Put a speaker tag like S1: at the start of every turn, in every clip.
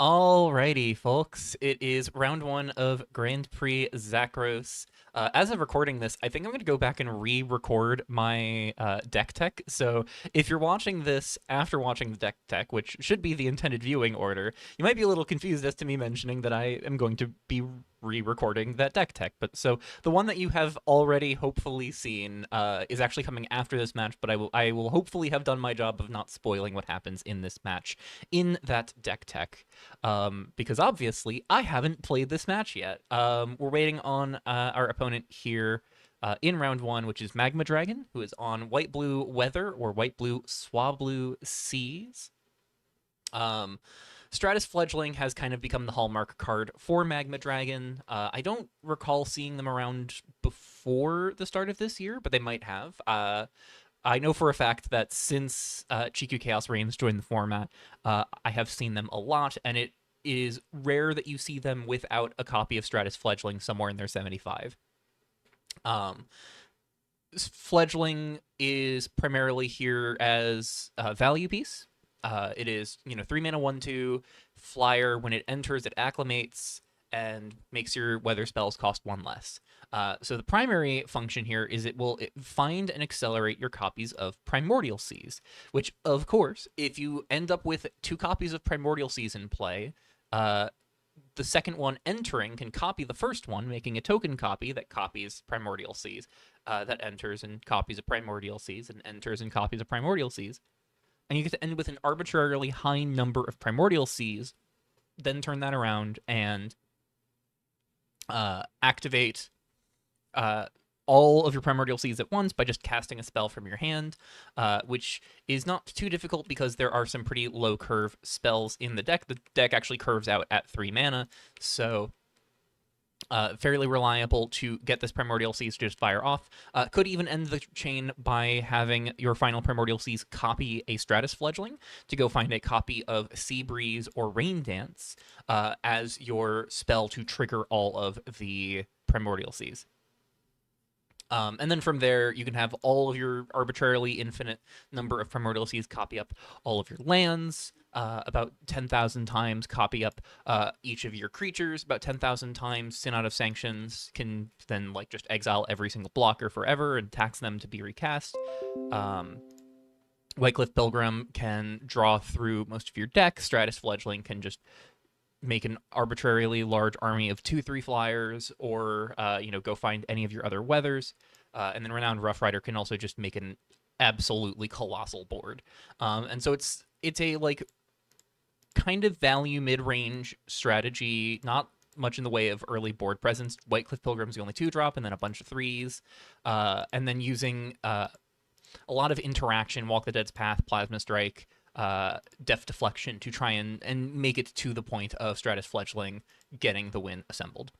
S1: Alrighty, folks. It is round one of Grand Prix Zakros. As of recording this, I think I'm going to go back and re-record my deck tech. So if you're watching this after watching the deck tech, which should be the intended viewing order, you might be a little confused as to me mentioning that I am going to be re-recording that deck tech. But so the one that you have already hopefully seen is actually coming after this match, but I will hopefully have done my job of not spoiling what happens in this match in that deck tech. Because obviously I haven't played this match yet. We're waiting on our opponent here in round one, which is Magma Dragon, who is on white blue Weather or white blue Swablu Seas. Um, Stratus Fledgling has kind of become the hallmark card for Magma Dragon. I don't recall seeing them around before the start of this year, but they might have. I know for a fact that since Chiku Chaos Reigns joined the format, I have seen them a lot, and it is rare that you see them without a copy of Stratus Fledgling somewhere in their 75. Um, Fledgling is primarily here as a value piece. It is, 3 mana, 1/2 flyer. When it enters, it acclimates and makes your weather spells cost one less. So the primary function here is it will find and accelerate your copies of Primordial Seas, which, of course, if you end up with 2 copies of Primordial Seas in play, uh, the second one entering can copy the first one, making a token copy that copies Primordial Seas, that enters and copies of Primordial Seas, and enters and copies of Primordial Seas. And you get to end with an arbitrarily high number of Primordial Seas, then turn that around and activate uh, all of your Primordial Seas at once by just casting a spell from your hand, which is not too difficult because there are some pretty low curve spells in the deck. The deck actually curves out at 3 mana, so fairly reliable to get this Primordial Seas to just fire off. Could even end the chain by having your final Primordial Seas copy a Stratus Fledgling to go find a copy of Sea Breeze or Rain Dance as your spell to trigger all of the Primordial Seas. And then from there, you can have all of your arbitrarily infinite number of Primordial Seas copy up all of your lands, about 10,000 times, copy up each of your creatures about 10,000 times. Sin Out of Sanctions can then just exile every single blocker forever and tax them to be recast. Whitecliff Pilgrim can draw through most of your deck. Stratus Fledgling can just make an arbitrarily large army of 2/3 flyers, or go find any of your other weathers. And then Renowned Rough Rider can also just make an absolutely colossal board. And so it's a kind of value mid-range strategy, not much in the way of early board presence. Whitecliff Pilgrim's the only 2-drop, and then a bunch of 3s, and then using a lot of interaction, Walk the Dead's Path, Plasma Strike, Deft Deflection to try and make it to the point of Stratus Fledgling getting the win assembled.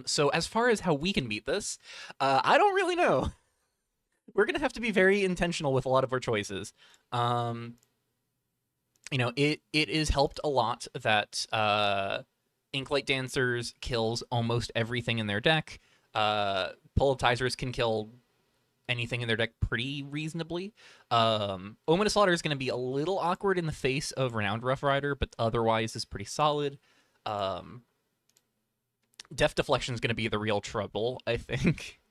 S1: So as far as how we can beat this, I don't really know. We're going to have to be very intentional with a lot of our choices. It is helped a lot that Inklight Dancers kills almost everything in their deck. Poletizers can kill anything in their deck pretty reasonably. Omen of Slaughter is going to be a little awkward in the face of Renowned Rough Rider, but otherwise is pretty solid. Deft Deflection is going to be the real trouble, I think.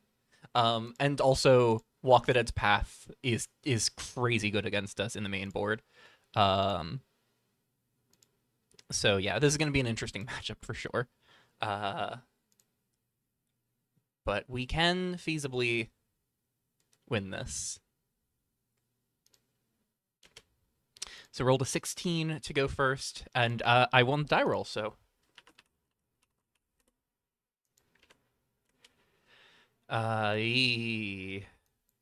S1: And also, Walk the Dead's Path is crazy good against us in the main board. So yeah, this is going to be an interesting matchup for sure. But we can feasibly win this. So rolled a 16 to go first, and I won the die roll, so. Oh,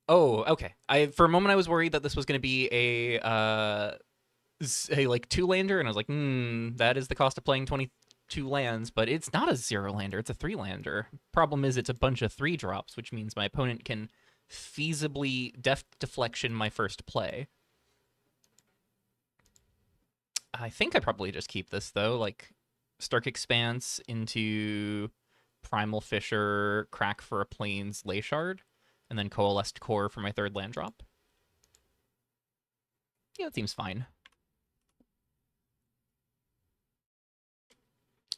S1: okay. For a moment I was worried that this was going to be a 2-lander, and I was like, that is the cost of playing 22 lands, but it's not a 0-lander, it's a 3-lander. Problem is it's a bunch of 3-drops, which means my opponent can feasibly Deft Deflection my first play. I think I probably just keep this, though, Stark Expanse into Primal Fisher, Crack for a Plains Lay Shard, and then Coalesced Core for my 3rd land drop. Yeah, that seems fine.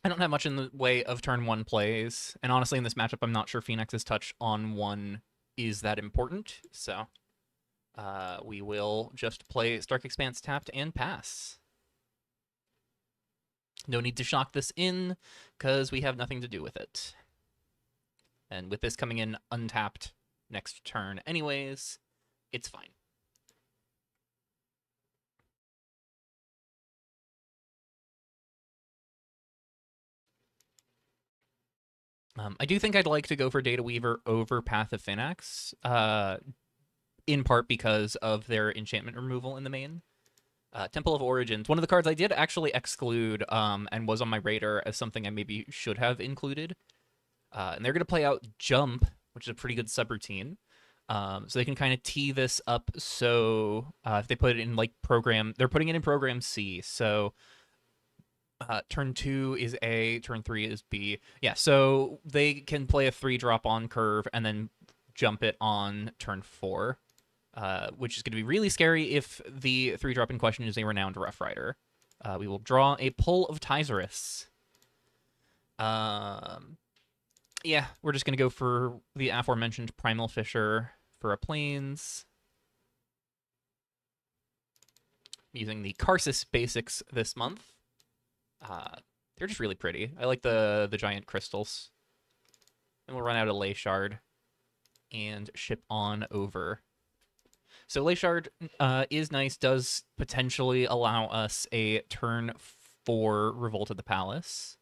S1: I don't have much in the way of turn 1 plays, and honestly, in this matchup, I'm not sure Phoenix's touch on 1 is that important, so we will just play Stark Expanse tapped and pass. No need to shock this in, because we have nothing to do with it. And with this coming in untapped next turn anyways, it's fine. I do think I'd like to go for Data Weaver over Path of Phynax, in part because of their enchantment removal in the main. Temple of Origins, one of the cards I did actually exclude and was on my radar as something I maybe should have included. And they're going to play out Jump, which is a pretty good subroutine. So they can kind of tee this up. So if they put it in like program, they're putting it in program C. So turn 2 is A, turn 3 is B. Yeah, so they can play a 3-drop on curve and then jump it on turn 4, which is going to be really scary if the 3-drop in question is a Renowned Rough Rider. We will draw a Pull of Tizerus. Yeah, we're just going to go for the aforementioned Primal Fisher for a Plains. Using the Karsus basics this month. They're just really pretty. I like the giant crystals. And we'll run out a Ley Shard and ship on over. So Ley Shard is nice, does potentially allow us a turn 4 Revolt of the Palace.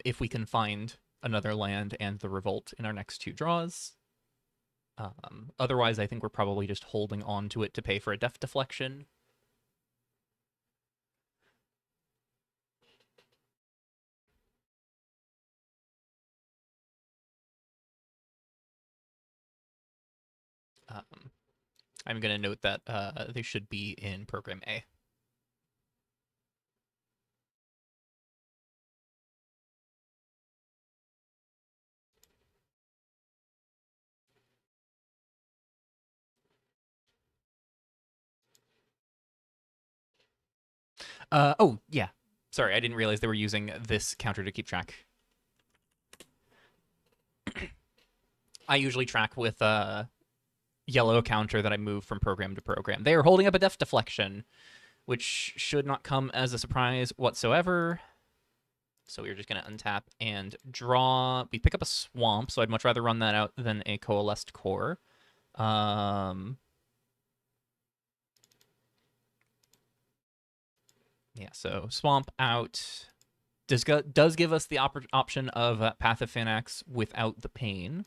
S1: If we can find another land and the Revolt in our next 2 draws. Otherwise, I think we're probably just holding on to it to pay for a Death Deflection. I'm going to note that they should be in Program A. Oh, yeah. Sorry, I didn't realize they were using this counter to keep track. I usually track with yellow counter that I move from program to program. They are holding up a Death Deflection, which should not come as a surprise whatsoever. So we're just going to untap and draw. We pick up a Swamp, so I'd much rather run that out than a Coalesced Core. Yeah, so Swamp out. Does give us the option of Path of Phynax without the pain.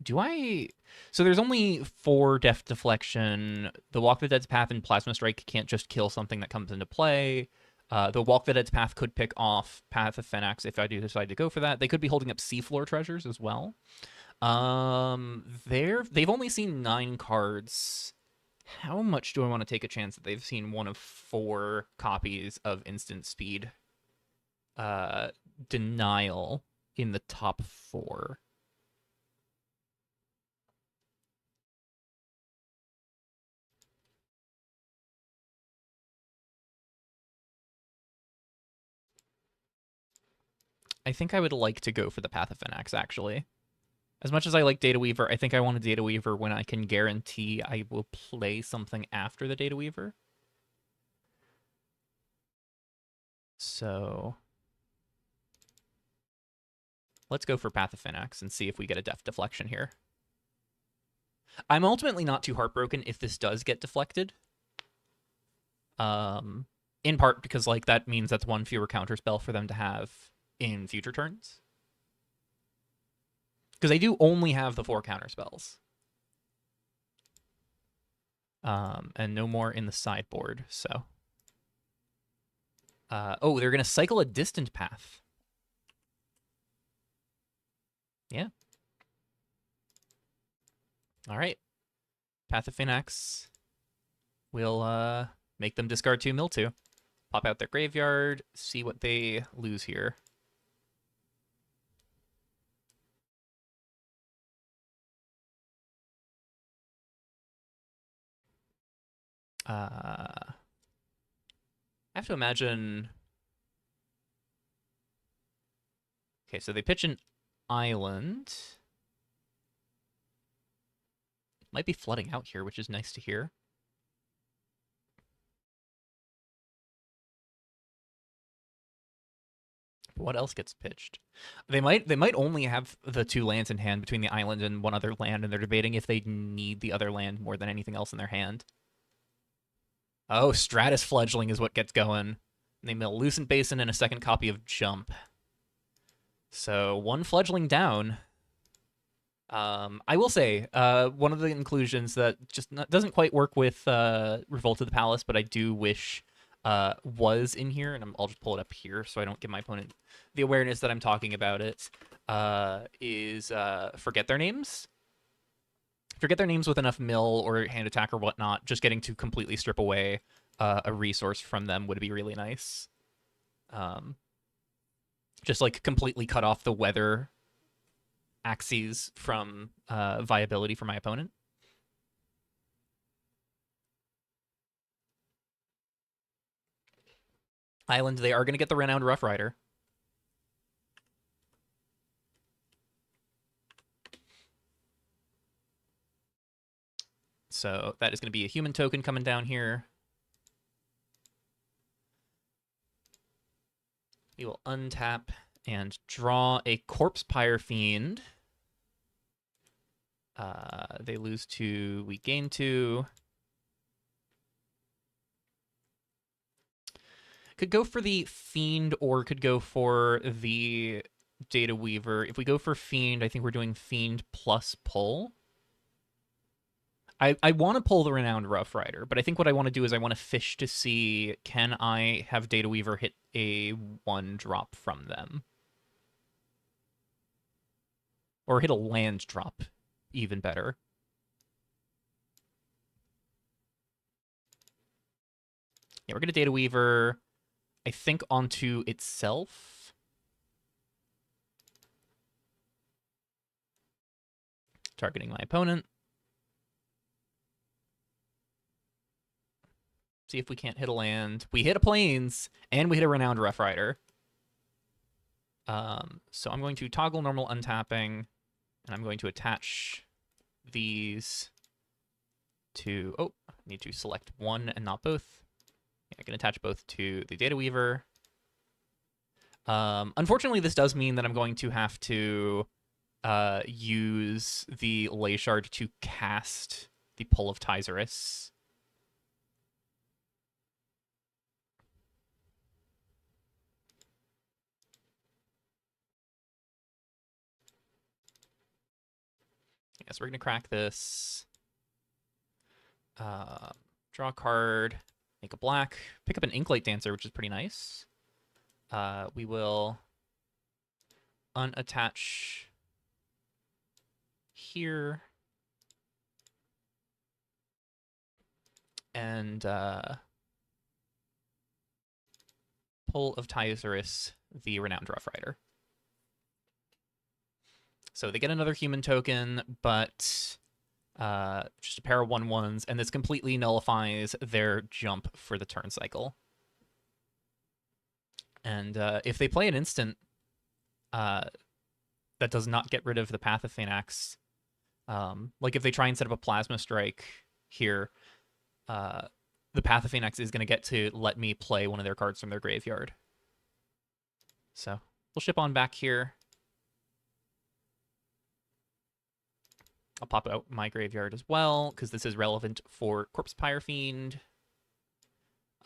S1: Do I... So there's only 4 Death Deflection. The Walk the Dead's Path and Plasma Strike can't just kill something that comes into play. The Walk the Dead's Path could pick off Path of Phynax if I do decide to go for that. They could be holding up Seafloor Treasures as well. They've only seen 9 cards. How much do I want to take a chance that they've seen one of 4 copies of Instant Speed Denial in the top 4? I think I would like to go for the Path of Phynax, actually. As much as I like Data Weaver, I think I want a Data Weaver when I can guarantee I will play something after the Data Weaver. So let's go for Path of Phynax and see if we get a Death Deflection here. I'm ultimately not too heartbroken if this does get deflected. In part because like that means that's 1 fewer counterspell for them to have in future turns. Because they do only have the 4 counterspells. And no more in the sideboard, so. Oh, they're going to cycle a Distant Path. Yeah. All right. Path of Phynax will make them discard 2 mill 2. Pop out their graveyard, see what they lose here. I have to imagine. Okay, so they pitch an island. Might be flooding out here, which is nice to hear. What else gets pitched? They might only have the 2 lands in hand between the island and one other land, and they're debating if they need the other land more than anything else in their hand. Oh, Stratus Fledgling is what gets going. They mill Lucent Basin and a second copy of Jump. So 1 Fledgling down. I will say, one of the inclusions that just doesn't quite work with Revolt of the Palace, but I do wish was in here, and I'll just pull it up here so I don't give my opponent the awareness that I'm talking about it, is Forget Their Names. Forget Their Names with enough mill or hand attack or whatnot, just getting to completely strip away a resource from them would be really nice. Just like completely cut off the weather axes from viability for my opponent. Island, they are going to get the renowned Rough Rider. So that is going to be a human token coming down here. We will untap and draw a Corpse Pyre Fiend. They lose 2, we gain 2. Could go for the Fiend or could go for the Data Weaver. If we go for Fiend, I think we're doing Fiend plus pull. I want to pull the Renowned Rough Rider, but I think what I want to do is I want to fish to see, can I have Data Weaver hit a 1-drop from them? Or hit a land drop, even better. Yeah, we're going to Data Weaver, I think, onto itself. Targeting my opponent. See if we can't hit a land. We hit a Plains, and we hit a Renowned Rough Rider. So I'm going to toggle normal untapping, and I'm going to attach these to... Oh, I need to select one and not both. Yeah, I can attach both to the Data Weaver. Unfortunately, this does mean that I'm going to have to use the Ley Shard to cast the Pull of Tyzerus. Yes, we're going to crack this. Draw a card, make a black, pick up an Inklight Dancer, which is pretty nice. We will unattach here. And Pull of Tyzerus, the Renowned Rough Rider. So they get another human token, but just a pair of 1/1s, and this completely nullifies their jump for the turn cycle. And if they play an instant that does not get rid of the Path of Phaenax, like if they try and set up a Plasma Strike here, the Path of Phaenax is going to get to let me play one of their cards from their graveyard. So we'll ship on back here. I'll pop out my graveyard as well, because this is relevant for Corpse Pyre Fiend.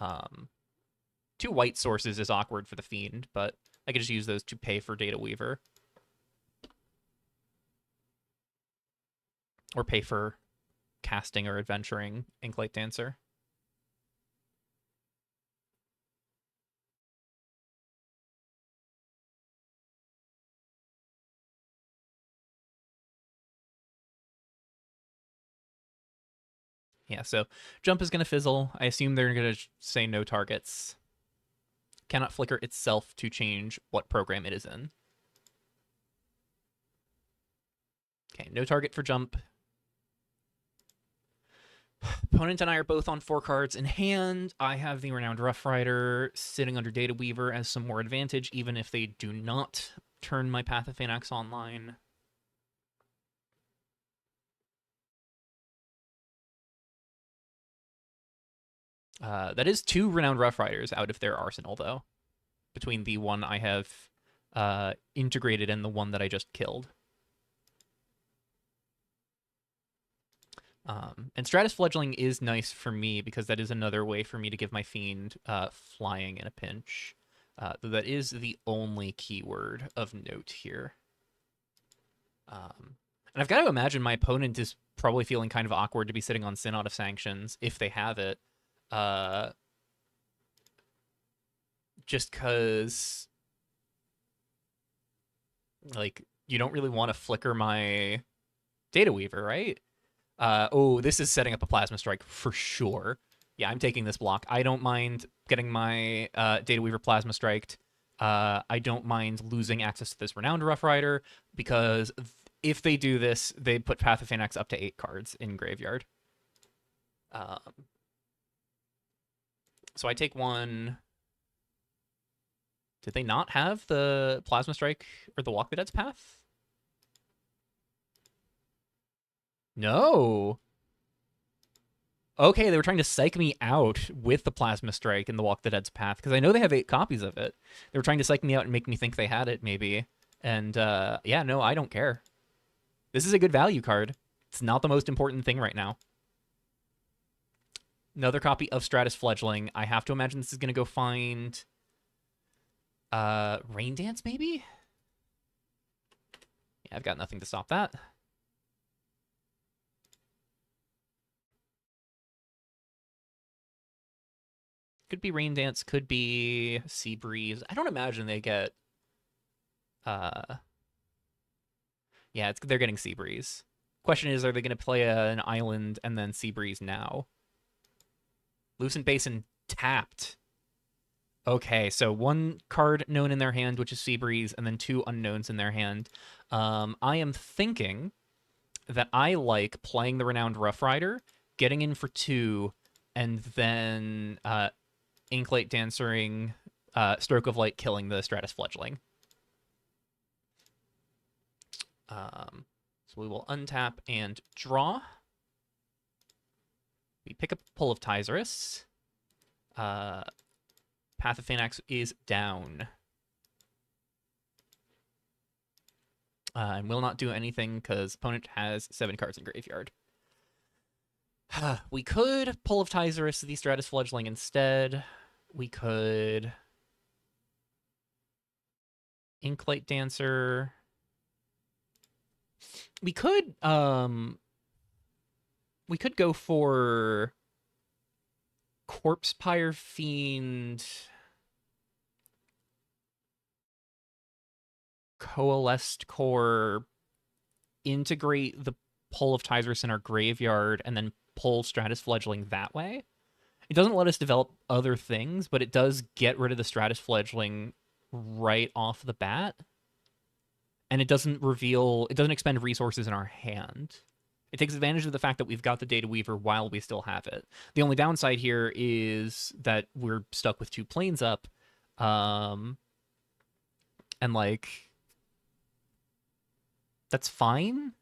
S1: 2 white sources is awkward for the Fiend, but I could just use those to pay for Data Weaver. Or pay for casting or adventuring Inklight Dancer. Yeah, so jump is going to fizzle. I assume they're going to say no targets. Cannot flicker itself to change what program it is in. Okay, no target for jump. opponent and I are both on 4 cards in hand. I have the Renowned Rough Rider sitting under Data Weaver as some more advantage, even if they do not turn my Path of Phalanx online. That is 2 Renowned Rough Riders out of their arsenal, though, between the one I have integrated and the one that I just killed. And Stratus Fledgling is nice for me because that is another way for me to give my Fiend flying in a pinch. That is the only keyword of note here. And I've got to imagine my opponent is probably feeling kind of awkward to be sitting on Synod of Sanctions, if they have it. Just because, like, you don't really want to flicker my Data Weaver, right? Oh, this is setting up a Plasma Strike for sure. Yeah, I'm taking this block. I don't mind getting my Data Weaver Plasma Striked. I don't mind losing access to this Renowned Rough Rider, because if they do this, they put Path of Phalanx up to 8 cards in Graveyard. So I take one. Did they not have the Plasma Strike or the Walk the Dead's Path? No. Okay, they were trying to psych me out with the Plasma Strike and the Walk the Dead's Path, because I know they have 8 copies of it. They were trying to psych me out and make me think they had it, maybe. And, yeah, no, I don't care. This is a good value card. It's not the most important thing right now. Another copy of Stratus Fledgling. I have to imagine this is going to go find Rain Dance, maybe? Yeah, I've got nothing to stop that. Could be Rain Dance, could be Sea Breeze. I don't imagine they get... Yeah, they're getting Sea Breeze. Question is, are they going to play an Island and then Sea Breeze now? Lucent Basin tapped. Okay, so 1 card known in their hand, which is Sea Breeze, and then 2 unknowns in their hand. I am thinking that I like playing the Renowned Rough Rider, getting in for 2, and then Inklight Dancering, Stroke of Light, killing the Stratus Fledgling. So we will untap and draw. We pick up Pull of Tizerus. Path of Phalanx is down. And will not do anything because opponent has 7 cards in Graveyard. We could Pull of Tizerus the Stratus Fledgling instead. We could Inklight Dancer. We could go for Corpse Pyre Fiend, Coalesced Core, integrate the Pull of Tizerus in our graveyard, and then pull Stratus Fledgling that way. It doesn't let us develop other things, but it does get rid of the Stratus Fledgling right off the bat. And it doesn't expend resources in our hand. It takes advantage of the fact that we've got the Data Weaver while we still have it. The only downside here is that we're stuck with 2 planes up. And, like, that's fine.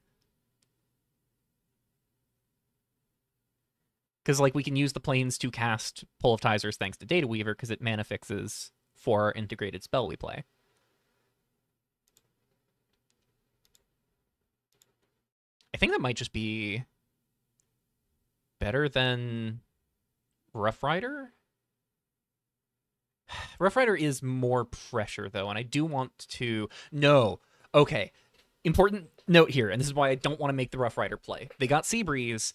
S1: Because, like, we can use the planes to cast Pull of Tizers thanks to Data Weaver, because it mana fixes for our integrated spell we play. I think that might just be better than Rough Rider. Rough Rider is more pressure, though, and I do want to... No. Okay. Important note here, and this is why I don't want to make the Rough Rider play. They got Sea Breeze.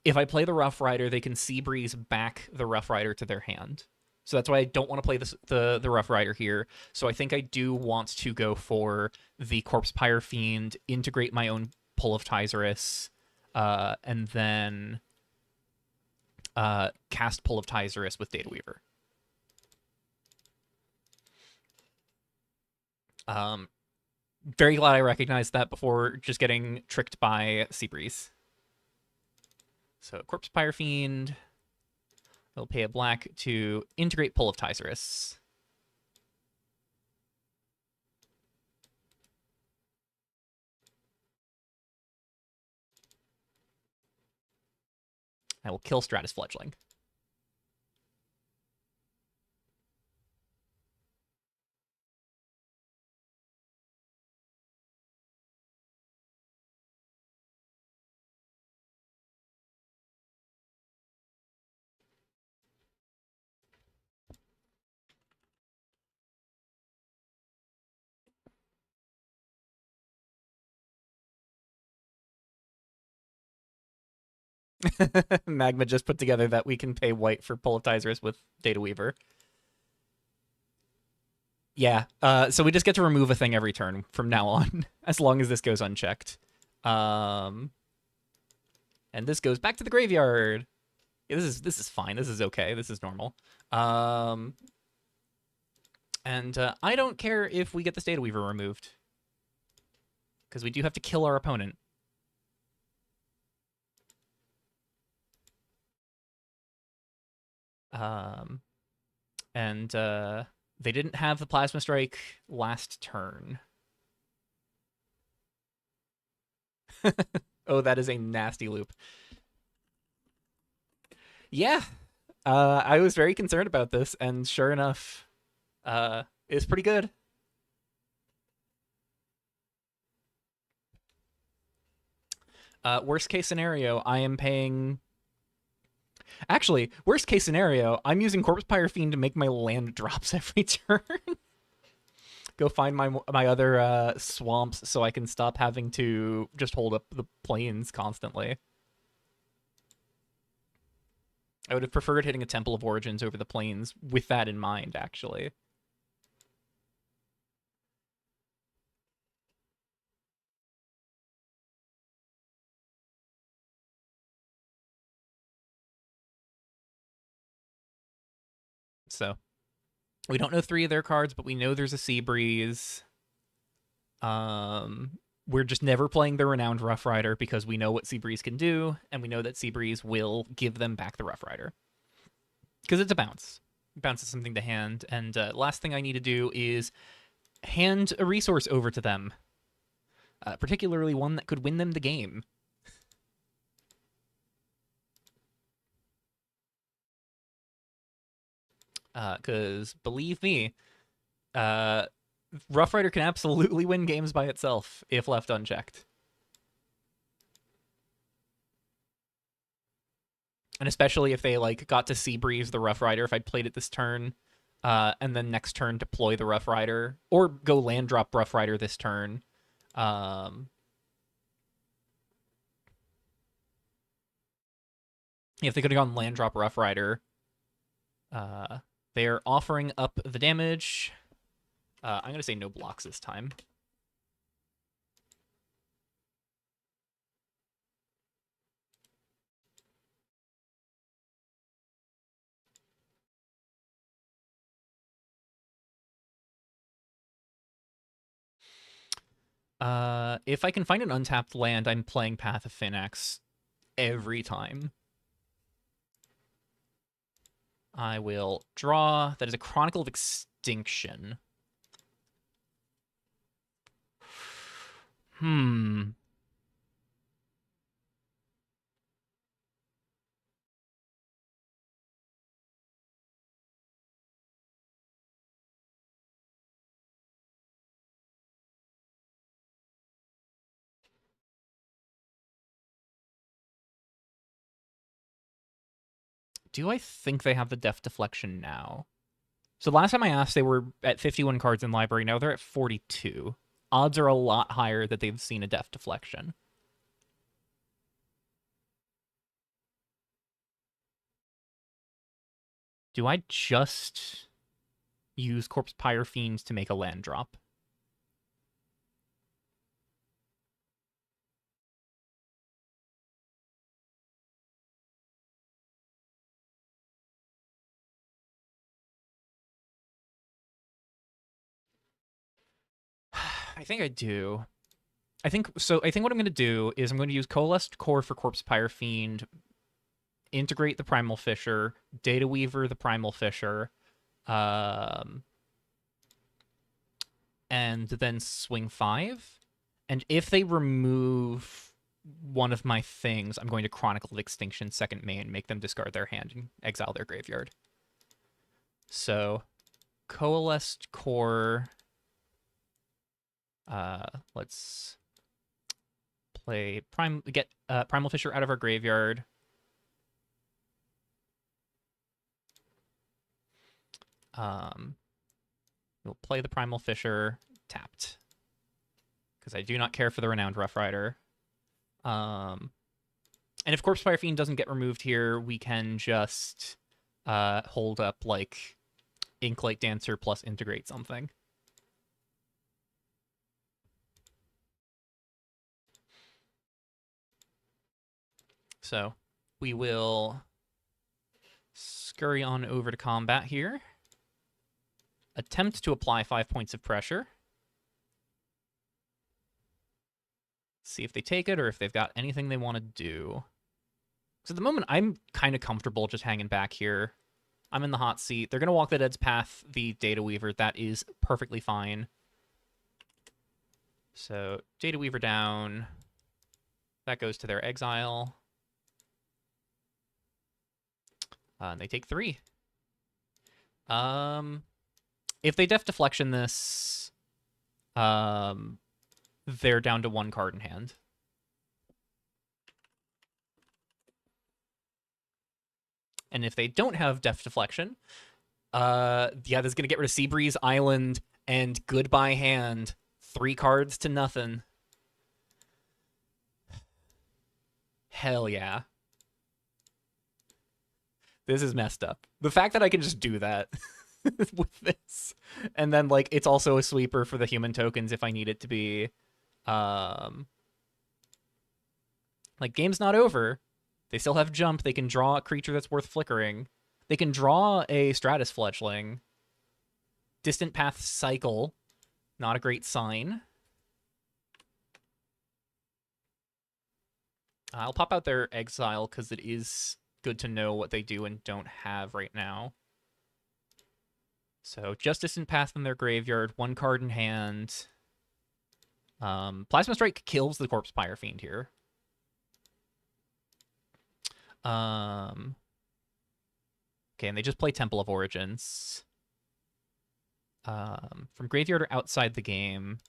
S1: If I play the Rough Rider, they can Sea Breeze back the Rough Rider to their hand. So that's why I don't want to play the Rough Rider here. So I think I do want to go for the Corpse Pyre Fiend, integrate my own Pull of Tizerus, and then cast Pull of Tizerus with Data Weaver. Very glad I recognized that before just getting tricked by Sea Breeze. So Corpse Pyre Fiend will pay a black to integrate Pull of Tycerus. I will kill Stratus Fledgling. Magma just put together that we can pay white for Pull of Tycerus with Data Weaver. Yeah, so we just get to remove a thing every turn from now on, as long as this goes unchecked. And this goes back to the graveyard. Yeah, this is fine. This is okay. This is normal. And I don't care if we get this Data Weaver removed, because we do have to kill our opponent. And they didn't have the Plasma Strike last turn. Oh, that is a nasty loop. Yeah, I was very concerned about this, and sure enough, it's pretty good. Worst case scenario, I am paying. Actually, worst case scenario, I'm using Corpse Pyre Fiend to make my land drops every turn. Go find my other swamps so I can stop having to just hold up the plains constantly. I would have preferred hitting a Temple of Origins over the plains with that in mind, actually. So we don't know 3 of their cards, but we know there's a Sea Breeze. We're just never playing the Renowned Rough Rider because we know what Sea Breeze can do, and we know that Sea Breeze will give them back the Rough Rider. Because it's a bounce. Bounce is something to hand, and last thing I need to do is hand a resource over to them. Particularly one that could win them the game. Because, believe me, Rough Rider can absolutely win games by itself if left unchecked. And especially if they got to Sea Breeze the Rough Rider, if I'd played it this turn, and then next turn deploy the Rough Rider, or go land drop Rough Rider this turn. If they could have gone land drop Rough Rider, they're offering up the damage. I'm going to say no blocks this time. If I can find an untapped land, I'm playing Path of Phynax every time. I will draw. That is a Chronicle of Extinction. Do I think they have the Def Deflection now? So last time I asked, they were at 51 cards in library. Now they're at 42. Odds are a lot higher that they've seen a Def Deflection. Do I just use Corpse Pyre Fiends to make a land drop? I think I do. I think what I'm going to do is I'm going to use Coalesced Core for Corpse Pyre Fiend, integrate the Primal Fisher, Data Weaver the Primal Fisher, and then swing 5. And if they remove one of my things, I'm going to Chronicle Extinction second main, make them discard their hand and exile their graveyard. So, Coalesced Core. Let's play get Primal Fisher out of our graveyard. We'll play the Primal Fisher tapped, because I do not care for the Renowned Rough Rider. And if Corpsefire Fiend doesn't get removed here, we can just hold up like Inklight Dancer plus integrate something. So we will scurry on over to combat here. Attempt to apply 5 points of pressure. See if they take it or if they've got anything they want to do. So at the moment, I'm kind of comfortable just hanging back here. I'm in the hot seat. They're going to walk the Dead's Path, the Data Weaver. That is perfectly fine. So Data Weaver down. That goes to their exile. And they take 3. If they Deft Deflection this, they're down to 1 card in hand. And if they don't have Deft Deflection, yeah, this is going to get rid of Seabreeze Island and goodbye hand. 3 cards to nothing. Hell yeah. This is messed up. The fact that I can just do that with this. And then, like, it's also a sweeper for the human tokens if I need it to be. Like, game's not over. They still have jump. They can draw a creature that's worth flickering. They can draw a Stratus Fledgling. Distant Path Cycle. Not a great sign. I'll pop out their exile because it is good to know what they do and don't have right now. So just Distant Path in their graveyard, 1 card in hand. Plasma Strike kills the Corpsefire Fiend here. Okay, and they just play Temple of Origins. From graveyard or outside the game.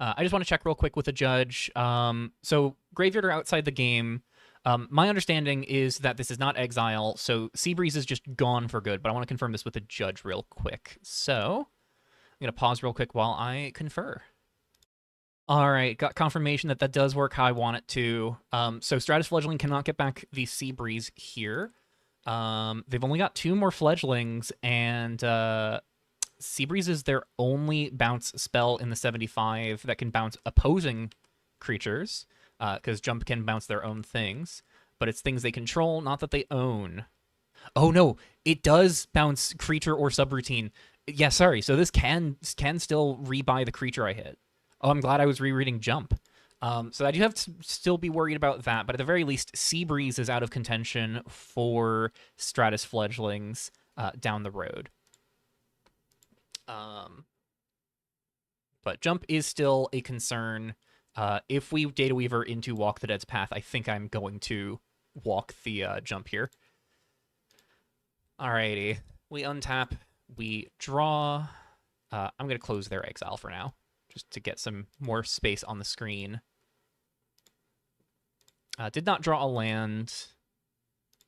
S1: I just want to check real quick with the judge. So graveyard or outside the game. My understanding is that this is not exile, so Seabreeze is just gone for good, but I want to confirm this with the judge real quick. So I'm going to pause real quick while I confer. All right, got confirmation that that does work how I want it to. So Stratus Fledgling cannot get back the Seabreeze here. They've only got 2 more Fledglings, and Seabreeze is their only bounce spell in the 75 that can bounce opposing creatures, because Jump can bounce their own things, but it's things they control, not that they own. Oh no, it does bounce creature or subroutine. Yeah, sorry. So this can still rebuy the creature I hit. Oh, I'm glad I was rereading Jump. So I do have to still be worried about that, but at the very least, Seabreeze is out of contention for Stratus Fledglings down the road. But Jump is still a concern. If we Data Weaver into Walk the Dead's Path, I think I'm going to walk the Jump here. Alrighty. We untap. We draw. I'm going to close their exile for now, just to get some more space on the screen. Did not draw a land.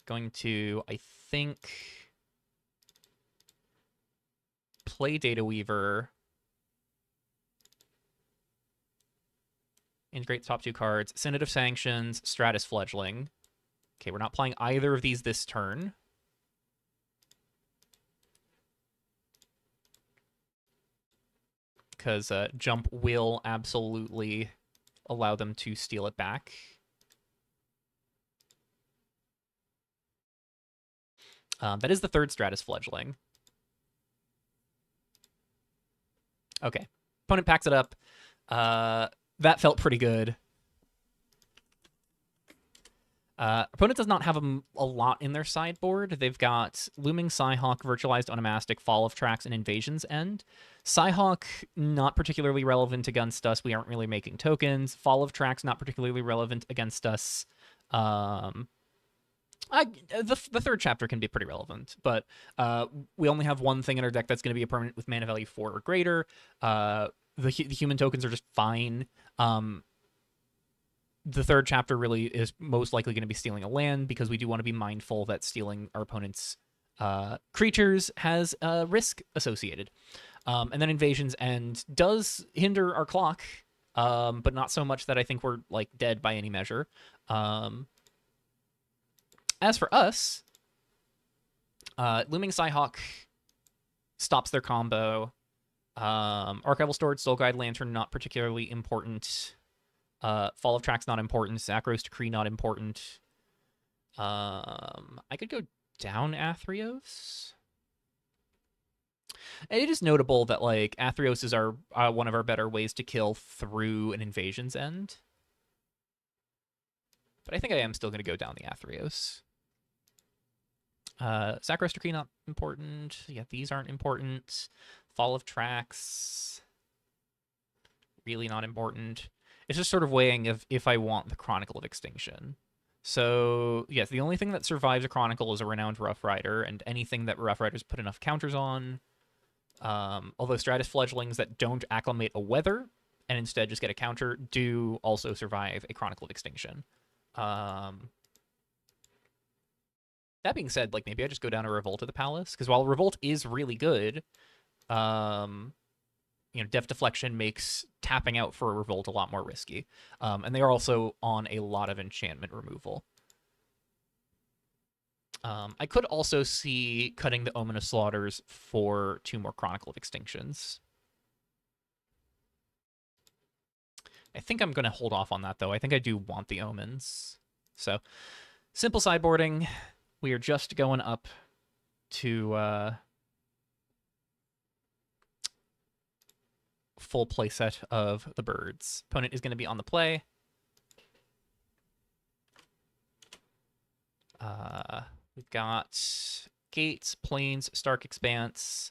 S1: Going to, I think, play Data Weaver. Integrate the top 2 cards. Synod of Sanctions, Stratus Fledgling. Okay, we're not playing either of these this turn. Because Jump will absolutely allow them to steal it back. That is the 3rd Stratus Fledgling. Okay. Opponent packs it up. That felt pretty good. Opponent does not have a lot in their sideboard. They've got Looming Psyhawk, Virtualized Onomastic, Fall of Tracks, and Invasion's End. Psyhawk, not particularly relevant against us. We aren't really making tokens. Fall of Tracks, not particularly relevant against us. The third chapter can be pretty relevant, but we only have one thing in our deck that's going to be a permanent with mana value 4 or greater. The human tokens are just fine. The third chapter really is most likely going to be stealing a land, because we do want to be mindful that stealing our opponent's creatures has a risk associated. And then Invasion's End does hinder our clock, but not so much that I think we're like dead by any measure. As for us, Looming Psyhawk stops their combo. Archival Storage, Soul Guide Lantern, not particularly important. Fall of Tracks, not important. Zakros Decree, not important. I could go down Athreos. And it is notable that like Athreos is our one of our better ways to kill through an Invasion's End. But I think I am still going to go down the Athreos. Zakros Decree, not important. Yeah, these aren't important. Fall of Tracks, really not important. It's just sort of weighing if I want the Chronicle of Extinction. So, yes, the only thing that survives a Chronicle is a Renowned Rough Rider, and anything that Rough Riders put enough counters on. Although Stratus Fledglings that don't acclimate a weather and instead just get a counter do also survive a Chronicle of Extinction. That being said, like maybe I just go down to Revolt of the Palace, because while Revolt is really good, Death Deflection makes tapping out for a Revolt a lot more risky. And they are also on a lot of enchantment removal. I could also see cutting the Omen of Slaughters for 2 more Chronicle of Extinctions. I think I'm going to hold off on that, though. I think I do want the Omens. So, simple sideboarding. We are just going up to full playset of the birds. Opponent is going to be on the play. We've got Gates, Plains, Stark Expanse,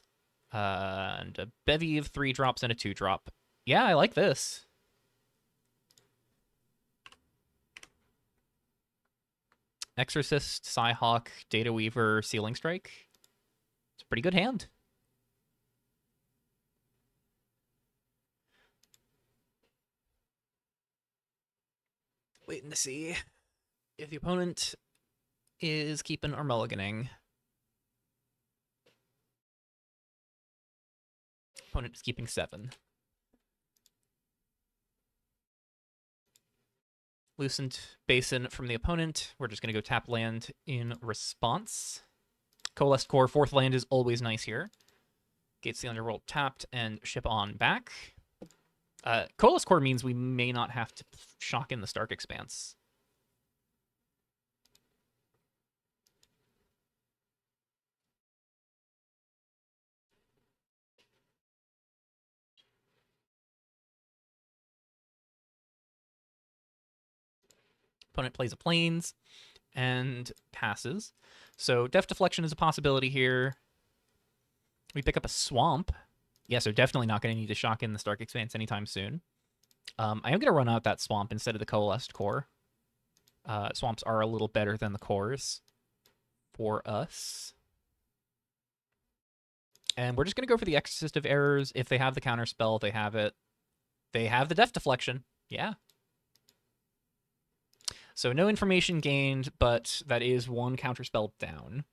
S1: and a bevy of 3-drops and a 2-drop. Yeah, I like this. Exorcist, Psyhawk, Data Weaver, Sealing Strike. It's a pretty good hand. Waiting to see if the opponent is keeping or mulliganing. Opponent is keeping 7. Loosened Basin from the opponent. We're just going to go tap land in response. Coalesced Core, 4th land is always nice here. Gates the Underworld tapped and ship on back. Coalesced Core means we may not have to shock in the Stark Expanse. Opponent plays a Plains and passes. So Death Deflection is a possibility here. We pick up a Swamp. Yeah, so definitely not going to need to shock in the Stark Expanse anytime soon. I am going to run out that Swamp instead of the Coalesced Core. Swamps are a little better than the cores for us. And we're just going to go for the Exorcist of Errors. If they have the counter spell, they have it. They have the Death Deflection. Yeah. So no information gained, but that is 1 counter spell down.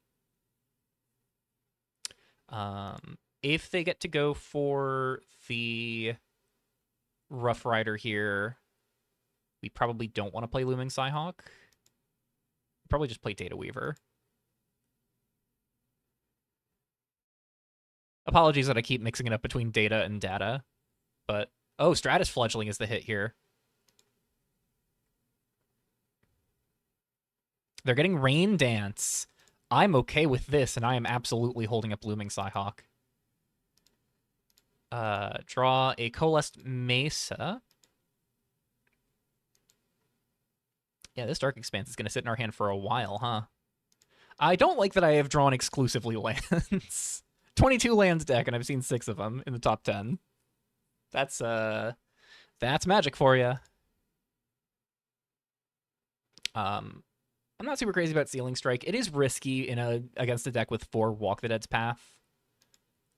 S1: If they get to go for the Rough Rider here, we probably don't want to play Looming Psyhawk. Probably just play Data Weaver. Apologies that I keep mixing it up between data and data, but oh, Stratus Fledgling is the hit here. They're getting Rain Dance. I'm okay with this, and I am absolutely holding up Looming Psyhawk. Draw a Coalesced Mesa. Yeah, this Dark Expanse is going to sit in our hand for a while, huh? I don't like that I have drawn exclusively lands. 22 lands deck, and I've seen 6 of them in the top 10. That's magic for you. I'm not super crazy about Sealing Strike. It is risky against a deck with 4 Walk the Dead's Path.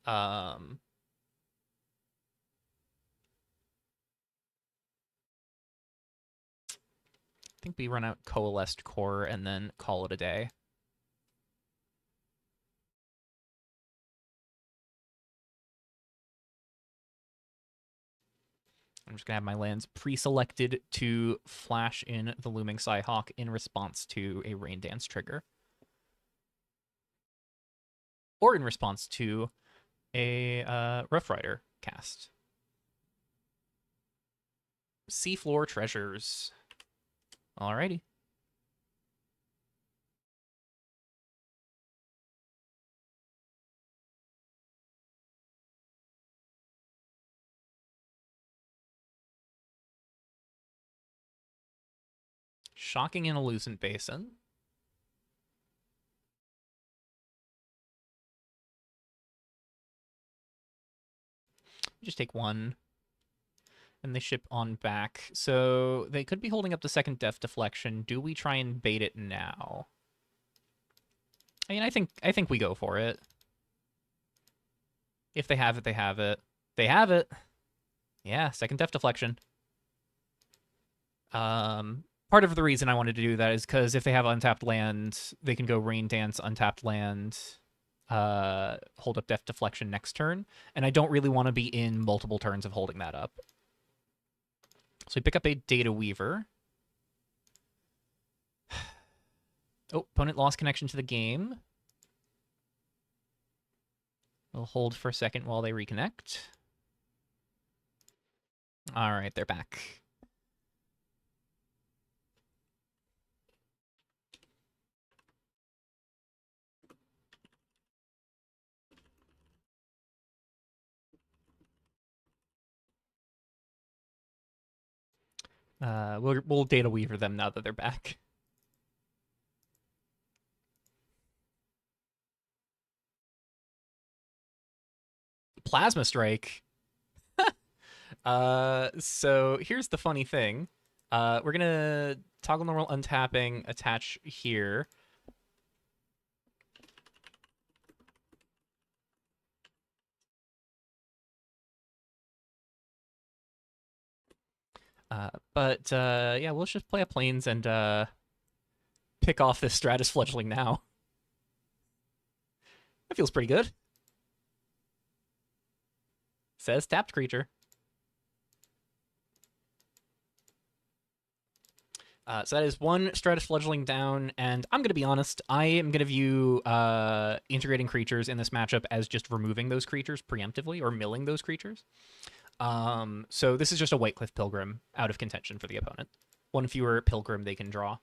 S1: I think we run out Coalesced Core and then call it a day. I'm just going to have my lands pre-selected to flash in the Looming Psyhawk in response to a Rain Dance trigger. Or in response to a Rough Rider cast. Seafloor Treasures. Alrighty. Shocking and Illusion Basin. Just take 1. And they ship on back. So they could be holding up the second Death Deflection. Do we try and bait it now? I mean, I think we go for it. If they have it, they have it. They have it. Yeah, second Death Deflection. Part of the reason I wanted to do that is because if they have untapped land, they can go Rain Dance, untapped land, hold up Death Deflection next turn. And I don't really want to be in multiple turns of holding that up. So we pick up a Data Weaver. Oh, opponent lost connection to the game. We'll hold for a second while they reconnect. All right, they're back. We'll Data Weaver them now that they're back. Plasma Strike. So here's the funny thing. We're gonna toggle normal untapping, attach here. Yeah, we'll just play a Plains and pick off this Stratus Fledgling now. That feels pretty good. Says tapped creature. So that is 1 Stratus Fledgling down, and I'm going to be honest, I am going to view integrating creatures in this matchup as just removing those creatures preemptively, or milling those creatures. So this is just a Whitecliff Pilgrim out of contention for the opponent. 1 fewer Pilgrim they can draw.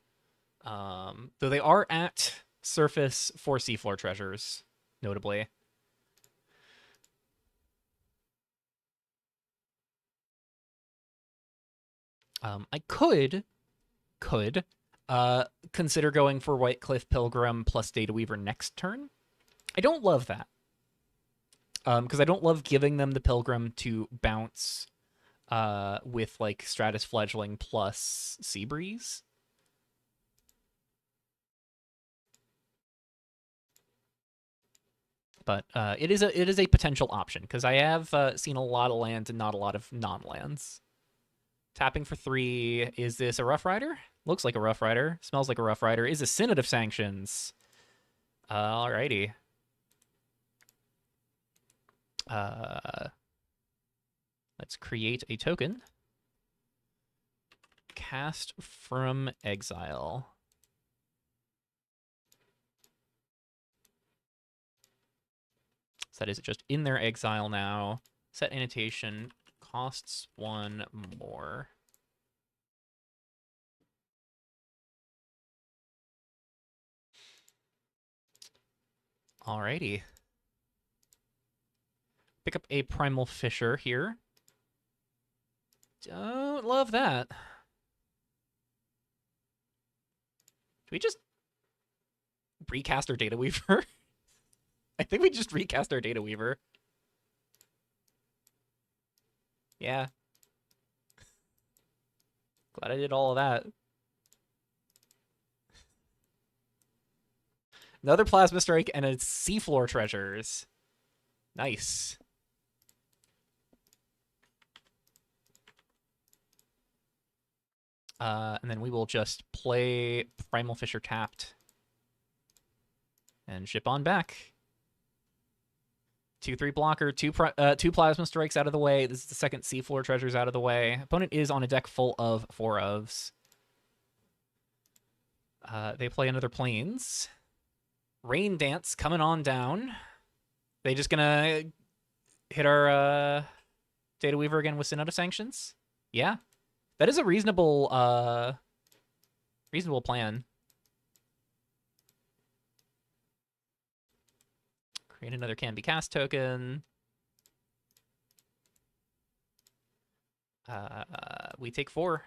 S1: Though they are at surface for Seafloor Treasures, notably. I could consider going for Whitecliff Pilgrim plus Data Weaver next turn. I don't love that. Because I don't love giving them the Pilgrim to bounce with like Stratus Fledgling plus Seabreeze. But it is a potential option because I have seen a lot of lands and not a lot of non-lands. Tapping for 3. Is this a Rough Rider? Looks like a Rough Rider. Smells like a Rough Rider. Is a Synod of Sanctions. Alrighty. Let's create a token. Cast from Exile. So that is just in their exile now. Set annotation. Costs 1 more. Alrighty. Pick up a Primal Fissure here. Don't love that. Do we just recast our Data Weaver? I think we just recast our Data Weaver. Yeah. Glad I did all of that. Another Plasma Strike and a Seafloor Treasures. Nice. And then we will just play Primal Fissure tapped. And ship on back. 2/3 blocker, two Plasma Strikes out of the way. This is the second Seafloor Treasures out of the way. Opponent is on a deck full of 4-ofs. They play another Plains. Rain Dance coming on down. They just gonna hit our Data Weaver again with Synod of Sanctions? Yeah. That is a reasonable plan. Create another Can Be Cast token. We take 4.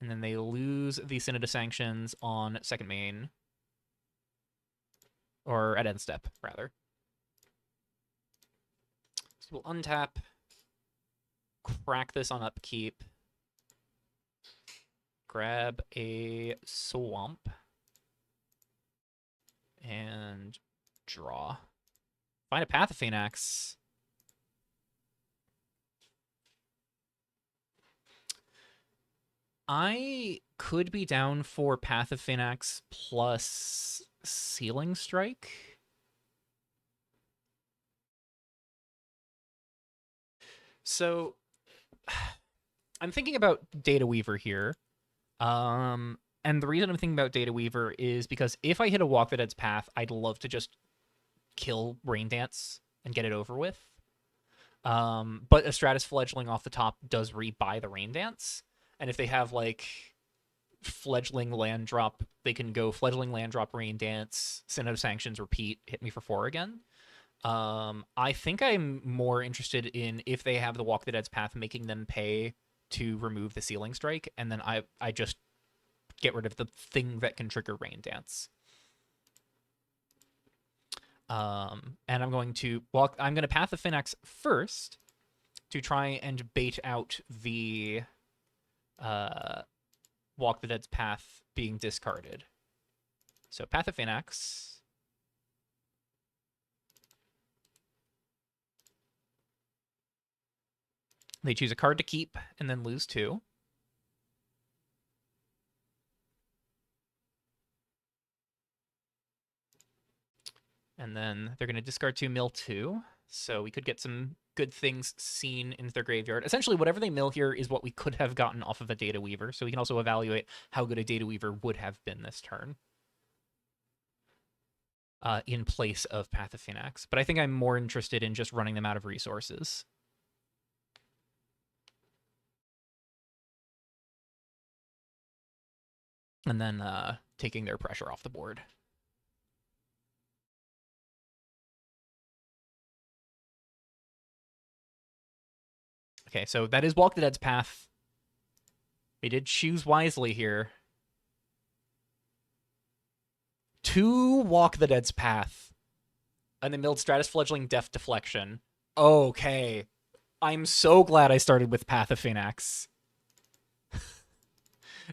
S1: And then they lose the Synod of Sanctions on second main. Or at end step, rather. So we'll untap. Crack this on upkeep. Grab a Swamp. And draw. Find a Path of Phoenix. I could be down for Path of Phoenix plus Sealing Strike. So I'm thinking about Data Weaver here. And the reason I'm thinking about Data Weaver is because if I hit a Walk the Dead's Path, I'd love to just kill Rain Dance and get it over with. But a Stratus Fledgling off the top does rebuy the Rain Dance. And if they have, like, Fledgling Land Drop, they can go Fledgling Land Drop, Rain Dance, Synod of Sanctions, repeat, hit me for 4 again. I think I'm more interested in, if they have the Walk the Dead's Path, making them pay to remove the Sealing Strike, and then I just get rid of the thing that can trigger Rain Dance. And I'm going to Path the Phoenix first to try and bait out the Walk the Dead's Path being discarded. So Path of Phoenix. They choose a card to keep and then lose 2. And then they're going to discard 2, mill 2. So we could get some good things seen into their graveyard. Essentially, whatever they mill here is what we could have gotten off of a Data Weaver. So we can also evaluate how good a Data Weaver would have been this turn. In place of Path of Phoenix. But I think I'm more interested in just running them out of resources. And then taking their pressure off the board. Okay, so that is Walk the Dead's Path. They did choose wisely here. 2 Walk the Dead's Path. And they milled Stratus Fledgling, Death Deflection. Okay. I'm so glad I started with Path of Phoenix.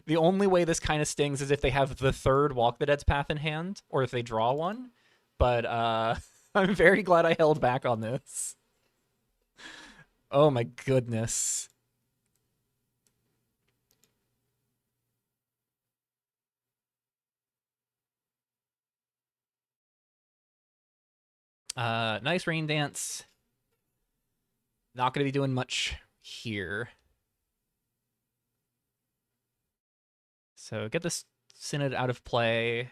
S1: The only way this kind of stings is if they have the 3rd Walk the Dead's Path in hand, or if they draw one. But I'm very glad I held back on this. Oh my goodness. Nice Rain Dance. Not going to be doing much here. So get this Synod out of play.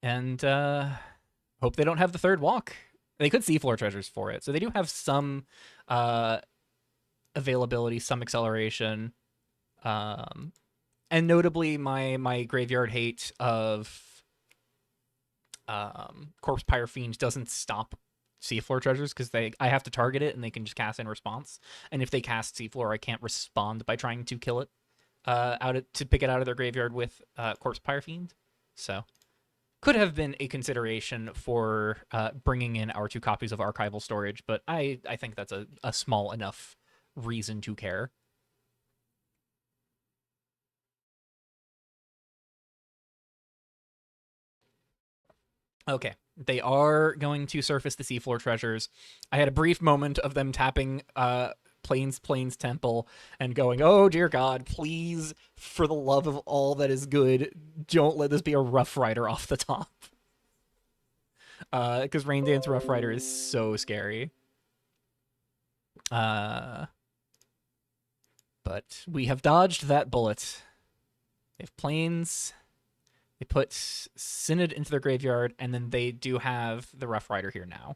S1: And hope they don't have the 3rd walk. They could Seafloor Treasures for it, so they do have some uh, availability, some acceleration. Um, and notably, my graveyard hate of Corpse Pyre Fiend doesn't stop Seafloor Treasures because I have to target it and they can just cast in response. And if they cast Seafloor, I can't respond by trying to kill it to pick it out of their graveyard with Corpse Pyre Fiend. So could have been a consideration for bringing in our 2 copies of Archival Storage, but I think that's a small enough reason to care. Okay, they are going to surface the Seafloor Treasures. I had a brief moment of them tapping Plains Temple and going, oh dear God, please, for the love of all that is good, don't let this be a Rough Rider off the top. Because Rain Dance Rough Rider is so scary. But we have dodged that bullet. They have Plains. They put Synod into their graveyard, and then they do have the Rough Rider here now.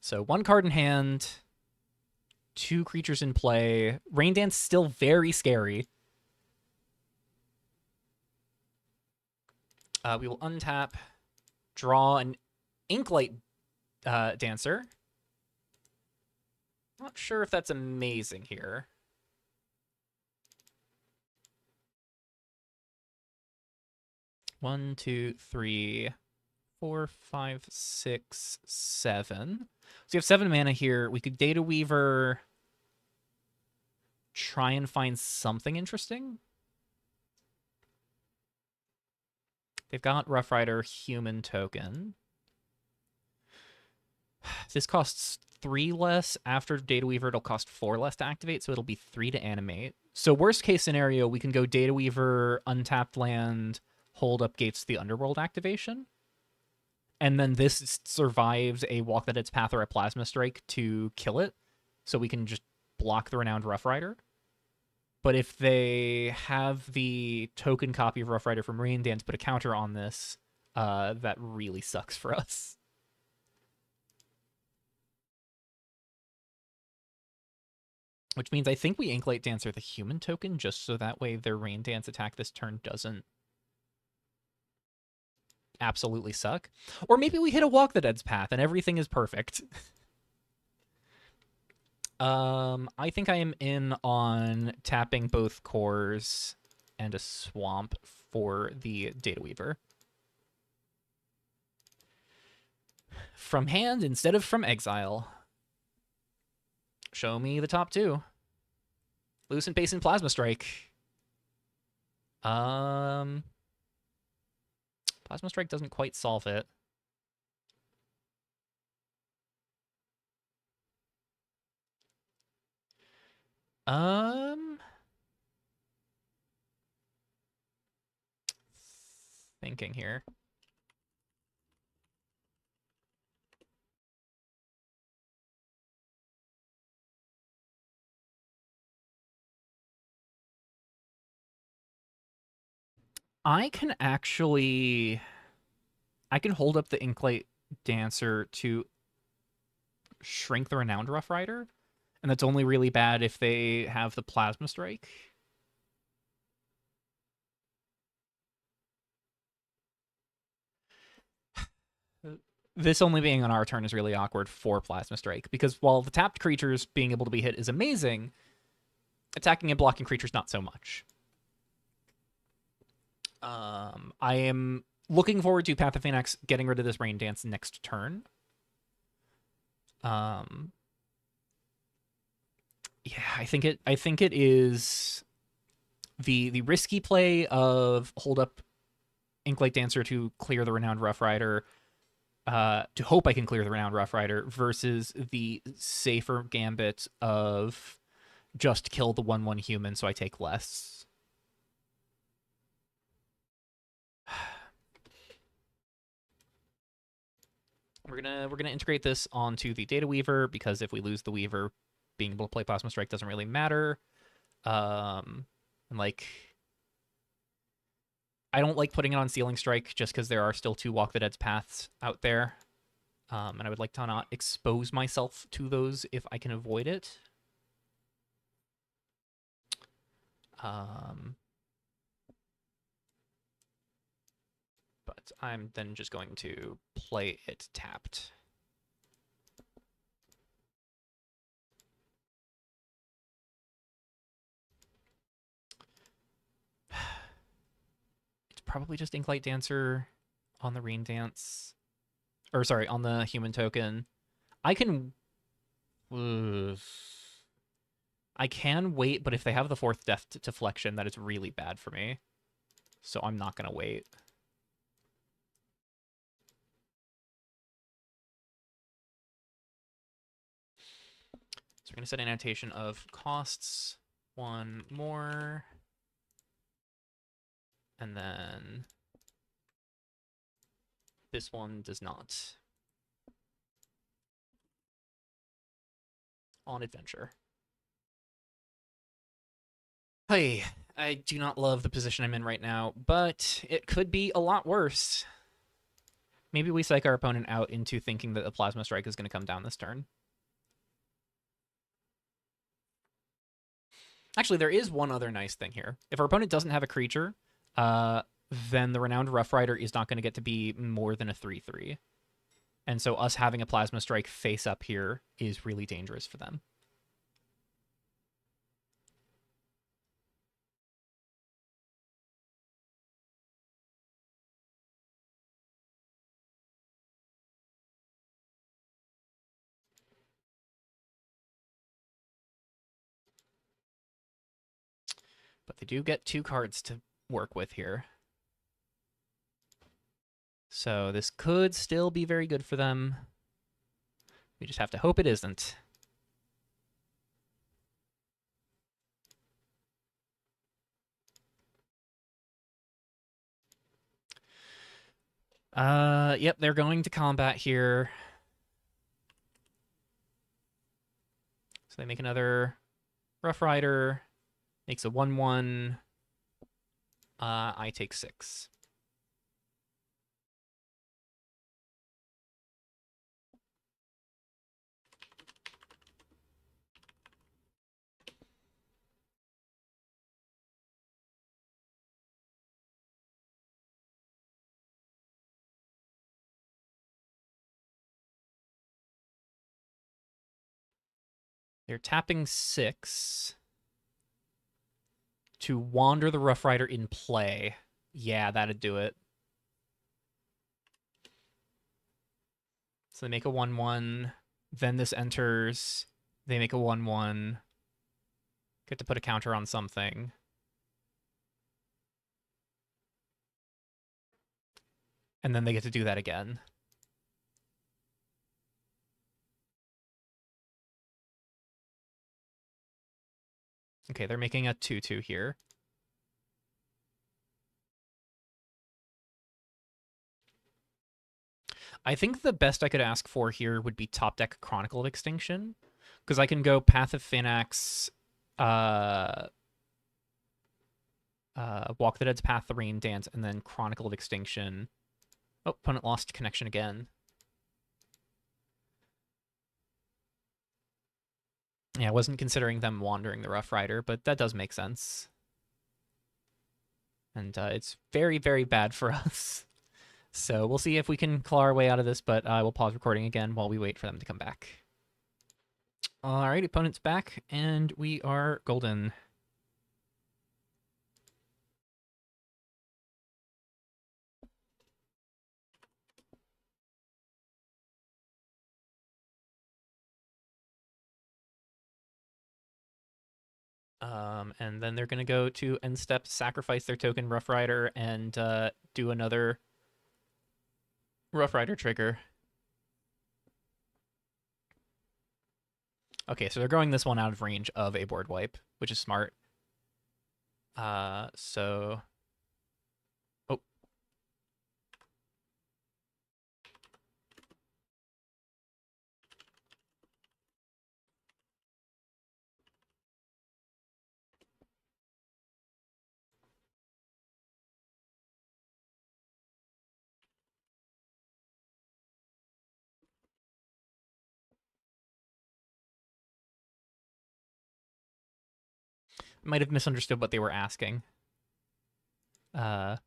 S1: So 1 card in hand, 2 creatures in play. Rain Dance still very scary. We will untap, draw an Inklight Dancer. Not sure if that's amazing here. One, two, three, 4, 5, 6, 7. So you have 7 mana here. We could Data Weaver, try and find something interesting. They've got Rough Rider, Human Token. This costs 3 less. After Data Weaver, it'll cost 4 less to activate, so it'll be 3 to animate. So worst case scenario, we can go Data Weaver, untapped land, hold up Gates to the Underworld activation. And then this survives a Walk the Dead's Path or a Plasma Strike to kill it, so we can just block the Renowned Rough Rider. But if they have the token copy of Rough Rider from Rain Dance put a counter on this, that really sucks for us. Which means I think we Inklight Dancer the human token just so that way their Rain Dance attack this turn doesn't absolutely suck. Or maybe we hit a Walk the Dead's Path and everything is perfect. I think I am in on tapping both cores and a swamp for the Data Weaver. From hand instead of from exile. Show me the top 2. Lucent Pace and Plasma Strike. Plasma Strike doesn't quite solve it. Thinking here. I can hold up the Inklight Dancer to shrink the Renowned Rough Rider, and that's only really bad if they have the Plasma Strike. This only being on our turn is really awkward for Plasma Strike, because while the tapped creatures being able to be hit is amazing, attacking and blocking creatures not so much. I am looking forward to Path of Phoenix getting rid of this Rain Dance next turn. Yeah, I think it is the risky play of hold up Inklight Dancer to clear the Renowned Rough Rider, to hope I can clear the Renowned Rough Rider, versus the safer gambit of just kill the 1/1 human so I take less. We're gonna integrate this onto the Data Weaver, because if we lose the Weaver, being able to play Plasma Strike doesn't really matter. And like, I don't like putting it on Sealing Strike just because there are still 2 Walk the Dead's paths out there. And I would like to not expose myself to those if I can avoid it. But I'm then just going to play it tapped. It's probably just Inklight Dancer on the Rain Dance. Or sorry, on the human token. I can wait, but if they have the 4th Death Deflection, that is really bad for me. So I'm not going to wait. So we're going to set an annotation of costs 1 more. And then this one does not. On adventure. Hey, I do not love the position I'm in right now, but it could be a lot worse. Maybe we psych our opponent out into thinking that a Plasma Strike is going to come down this turn. Actually, there is one other nice thing here. If our opponent doesn't have a creature, then the Renowned Rough Rider is not going to get to be more than a 3/3. And so us having a Plasma Strike face up here is really dangerous for them. But they do get 2 cards to work with here. So this could still be very good for them. We just have to hope it isn't. Yep, they're going to combat here. So they make another Rough Rider, makes a 1/1. I take 6. They're tapping 6 to wander the Rough Rider in play. Yeah, that'd do it. So they make a 1/1. Then this enters. They make a 1/1. Get to put a counter on something. And then they get to do that again. Okay, they're making a 2/2 here. I think the best I could ask for here would be top deck Chronicle of Extinction, because I can go Path of Phynax, Walk the Dead's Path, the Rain Dance, and then Chronicle of Extinction. Oh, opponent lost connection again. Yeah, I wasn't considering them wandering the Rough Rider, but that does make sense. And it's very, very bad for us. So we'll see if we can claw our way out of this, but I will pause recording again while we wait for them to come back. All right, opponent's back, and we are golden. And then they're going to go to end step, sacrifice their token Rough Rider, and do another Rough Rider trigger. Okay, so they're going this one out of range of a board wipe, which is smart. So... Oh. Might have misunderstood what they were asking. Yep.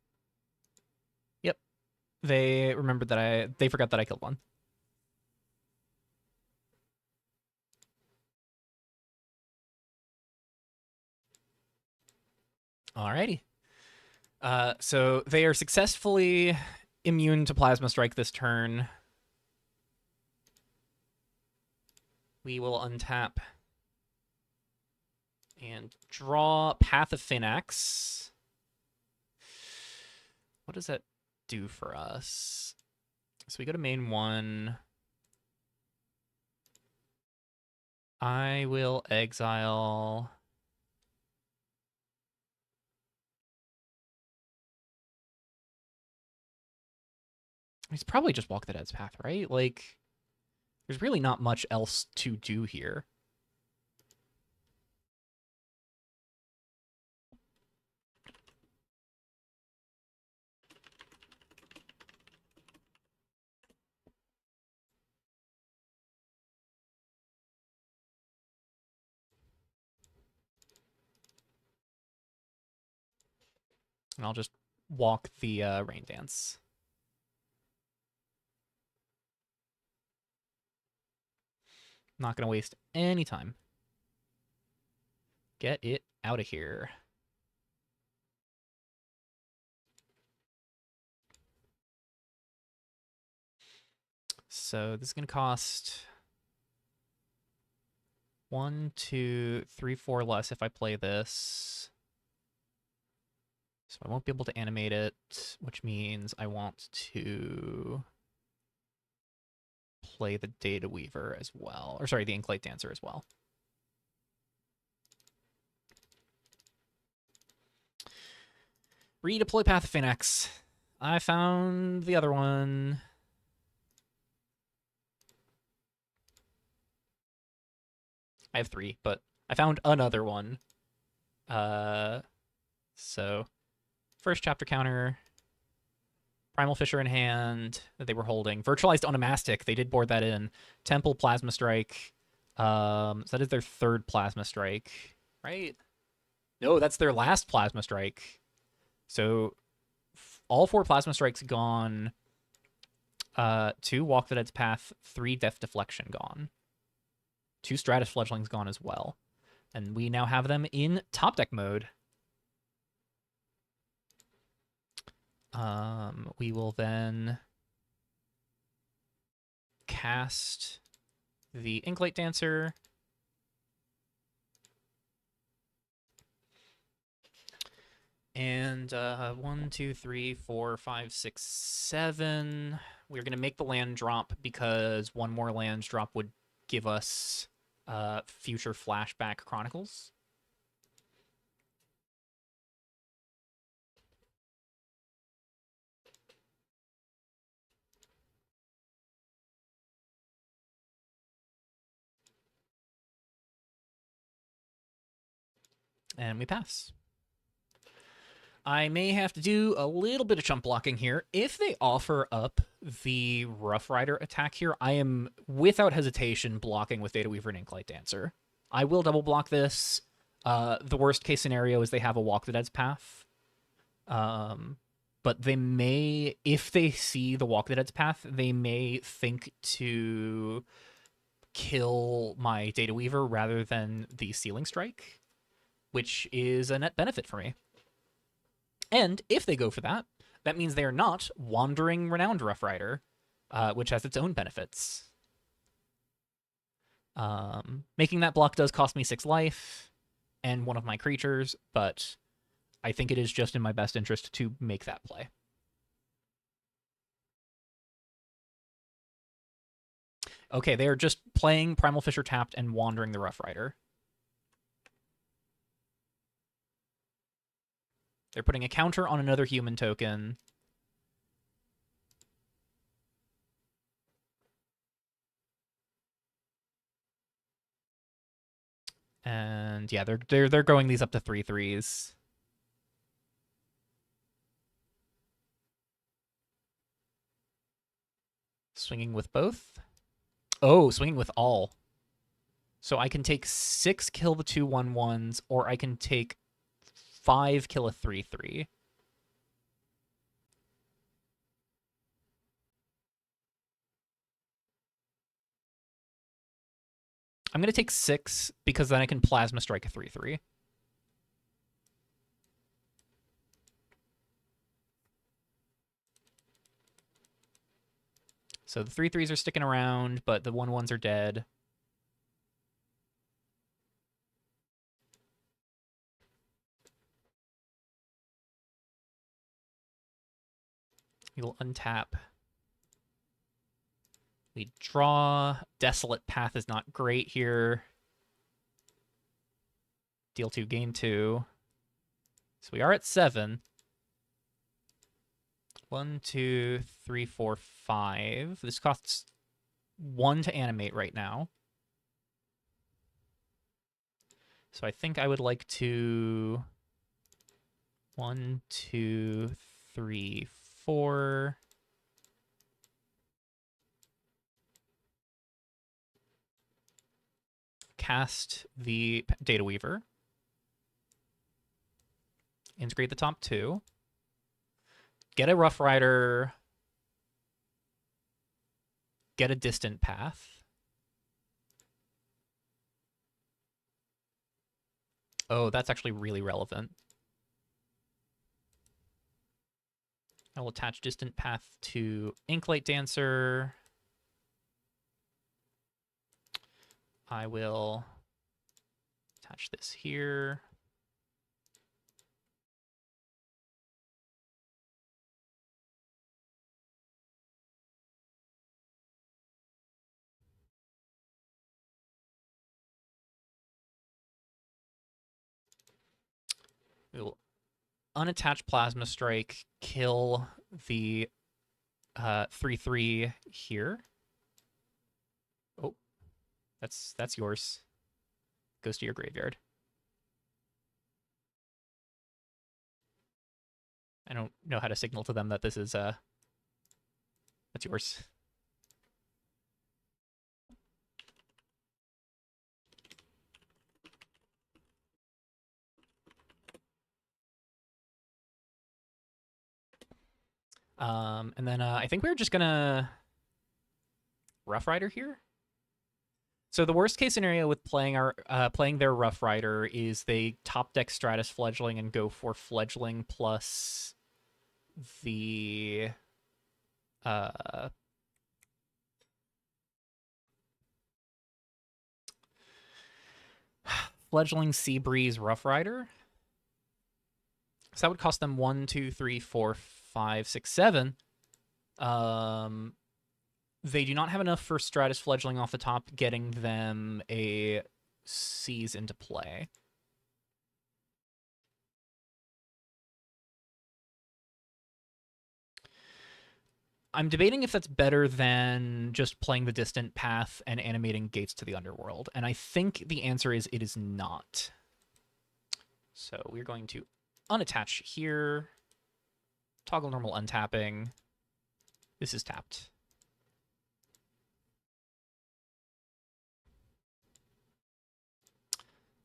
S1: They remembered that they forgot that I killed one. Alrighty. So they are successfully immune to Plasma Strike this turn. We will untap and draw Path of Finax. What does that do for us? So we go to main 1. I will exile... It's probably just Walk the Dead's Path, right? Like, there's really not much else to do here. And I'll just walk the Rain Dance. Not going to waste any time. Get it out of here. So this is going to cost 1, 2, 3, 4 less if I play this. So I won't be able to animate it, which means I want to play the Data Weaver as well. Or sorry, the Inklight Dancer as well. Redeploy Path of Finax. I found the other one. I have 3, but I found another one. So first chapter counter, Primal Fissure in hand that they were holding. Virtualized Onomastic, they did board that in. Temple Plasma Strike. So that is their 3rd Plasma Strike, right? No, that's their last Plasma Strike. So all 4 Plasma Strikes gone. 2 Walk the Dead's Path, 3 Death Deflection gone. 2 Stratus Fledglings gone as well. And we now have them in top deck mode. We will then cast the Inklight Dancer. And 1, 2, 3, 4, 5, 6, 7. We're going to make the land drop because 1 more land drop would give us future Flashback Chronicles. And we pass. I may have to do a little bit of chump blocking here. If they offer up the Rough Rider attack here, I am, without hesitation, blocking with Data Weaver and Inklight Dancer. I will double block this. The worst case scenario is they have a Walk the Dead's Path. But they may, if they see the Walk the Dead's Path, they may think to kill my Data Weaver rather than the Sealing Strike, which is a net benefit for me. And if they go for that, that means they are not Wandering Renowned Rough Rider, which has its own benefits. Making that block does cost me 6 life and 1 of my creatures, but I think it is just in my best interest to make that play. Okay, they are just playing Primal Fissure tapped and Wandering the Rough Rider. They're putting a counter on another human token. And yeah, they're going these up to 3/3s. Swinging with both. Oh, swinging with all. So I can take 6, kill the 2/1/1s, or I can take 5, kill a 3/3. I'm going to take 6 because then I can Plasma Strike a 3/3. So the 3/3s are sticking around, but the 1/1s are dead. We will untap. We draw. Desolate Path is not great here. Deal 2, gain 2. So we are at 7. 1, 2, 3, 4, 5. This costs 1 to animate right now. So I think I would like to 1, 2, 3, 4. Cast the Data Weaver. Integrate the top 2. Get a Rough Rider. Get a Distant Path. Oh, that's actually really relevant. I will attach Distant Path to Inklight Dancer. I will attach this here. We will unattach Plasma Strike, kill the 3/3 here. Oh, that's yours. Goes to your graveyard. I don't know how to signal to them that this is that's yours. And then I think we're just gonna Rough Rider here. So the worst case scenario with playing their Rough Rider is they top deck Stratus Fledgling and go for Fledgling plus the Fledgling Sea Breeze Rough Rider. So that would cost them 1, 2, 3, 4, 5, 6, 7. They do not have enough for Stratus Fledgling off the top, getting them a Seas into play. I'm debating if that's better than just playing the Distant Path and animating Gates to the Underworld, and I think the answer is it is not. So we're going to unattach here, toggle normal untapping. This is tapped.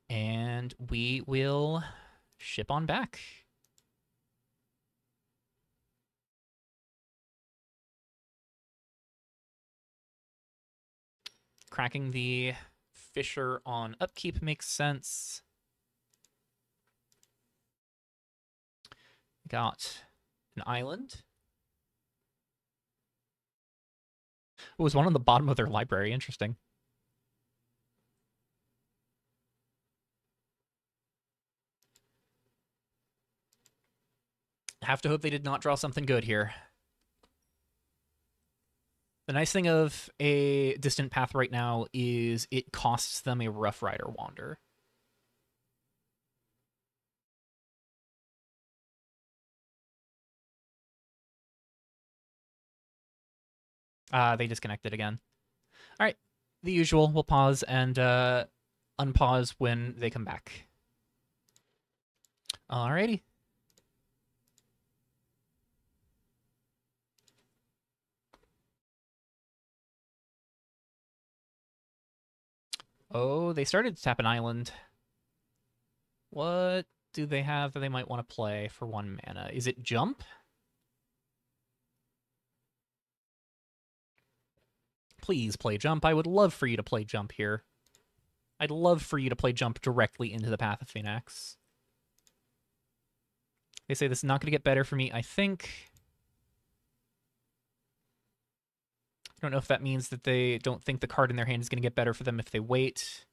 S1: And we will ship on back. Cracking the Fisher on upkeep makes sense. Got an island. It was one on the bottom of their library. Interesting. Have to hope they did not draw something good here. The nice thing of a Distant Path right now is it costs them a Rough Rider Wander. They disconnected again. All right, the usual. We'll pause and unpause when they come back. Alrighty. Oh, they started to tap an island. What do they have that they might want to play for 1 mana? Is it jump? Please play jump. I would love for you to play jump here. I'd love for you to play jump directly into the Path of Phoenix. They say this is not going to get better for me. I think... I don't know if that means that they don't think the card in their hand is going to get better for them if they wait,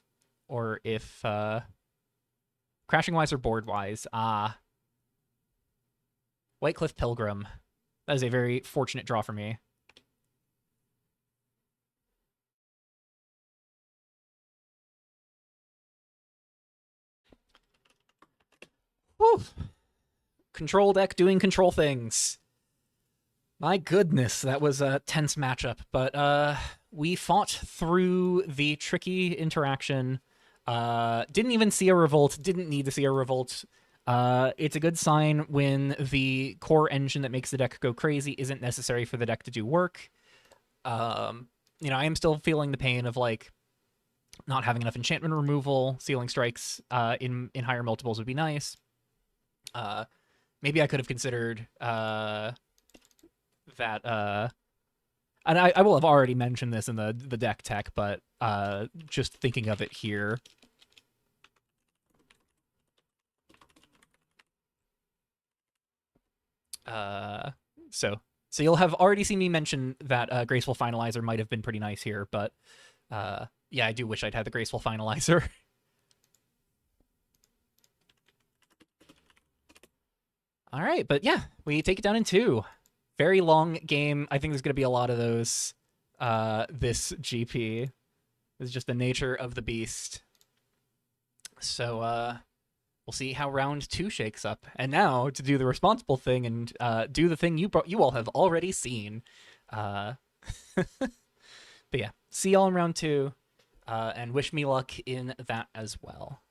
S1: or if... Crashing-wise or board-wise? Whitecliff Pilgrim. That is a very fortunate draw for me. Whew. Control deck doing control things. My goodness, that was a tense matchup. But we fought through the tricky interaction. Didn't even see a revolt. Didn't need to see a revolt. It's a good sign when the core engine that makes the deck go crazy isn't necessary for the deck to do work. I am still feeling the pain of like not having enough enchantment removal. Sealing strikes in higher multiples would be nice. Maybe I could have considered that. And I will have already mentioned this in the deck tech, but just thinking of it here. So you'll have already seen me mention that Graceful Finalizer might have been pretty nice here, but yeah, I do wish I'd had the Graceful Finalizer. All right, but yeah, we take it down in 2. Very long game. I think there's going to be a lot of those this GP. It's just the nature of the beast. So we'll see how round 2 shakes up. And now to do the responsible thing and do the thing you all have already seen. But yeah, see y'all in round 2, and wish me luck in that as well.